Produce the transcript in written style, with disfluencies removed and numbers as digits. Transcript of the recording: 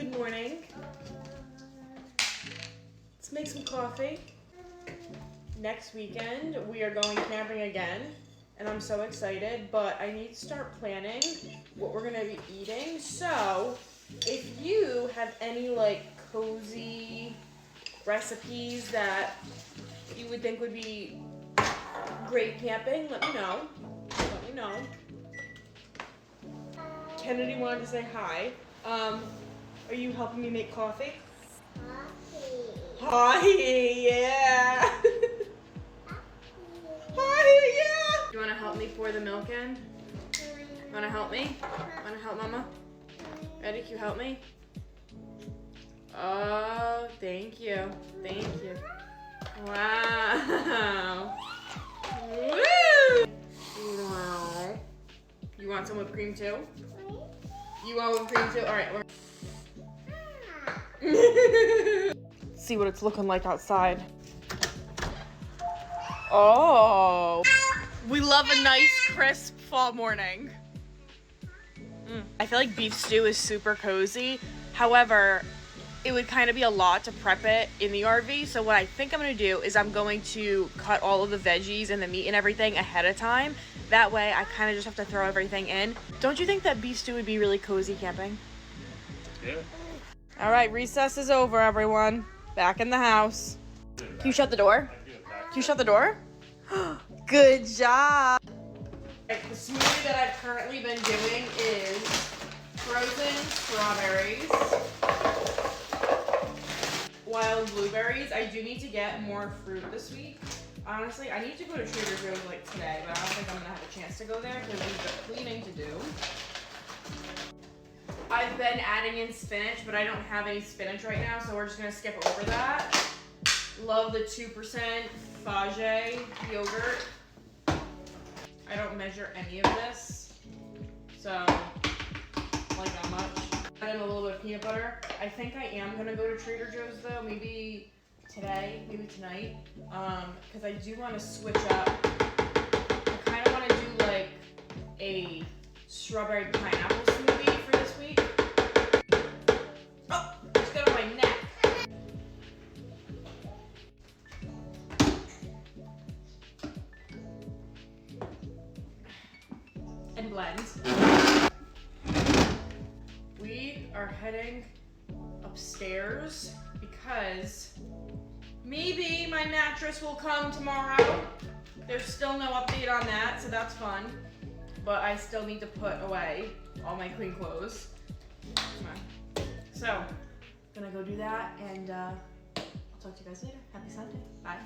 Good morning. Let's make some coffee. Next weekend, we are going camping again, and I'm so excited, but I need to start planning what we're gonna be eating. So, if you have any like cozy recipes that you would think would be great camping, let me know. Let me know. Kennedy wanted to say hi. Are you helping me make coffee? Hi, yeah. Hi, yeah. You want to help me pour the milk in? Want to help me? Want to help Mama? Ready? Can you help me? Oh, thank you. Thank you. Wow. Woo! Wow. You want some whipped cream too? You want whipped cream too? All right. See what it's looking like outside. Oh. We love a nice, crisp fall morning. I feel like beef stew is super cozy. However, it would kind of be a lot to prep it in the RV. So what I think I'm going to do is I'm going to cut all of the veggies and the meat and everything ahead of time. That way I kind of just have to throw everything in. Don't you think that beef stew would be really cozy camping? Yeah. All right, recess is over, everyone. Back in the house. Can you shut the door? Can you shut the door? Good job. The smoothie that I've currently been doing is frozen strawberries, wild blueberries. I do need to get more fruit this week. Honestly, I need to go to Trader Joe's like today, but I don't think I'm gonna have a chance to go there because we've got cleaning to do. I've been adding in spinach, but I don't have any spinach right now, so we're just gonna skip over that. Love the 2% Fage yogurt. I don't measure any of this, so like that much. Add in a little bit of peanut butter. I think I am gonna go to Trader Joe's though, maybe today, maybe tonight, because I do want to switch up. I kind of want to do like a strawberry pineapple smoothie for this week. Oh, just got on my neck. And blend. We are heading upstairs because maybe my mattress will come tomorrow. There's still no update on that, so that's fun. But I still need to put away all my clean clothes. Come on. So, gonna go do that, and I'll talk to you guys later. Happy Sunday. Bye.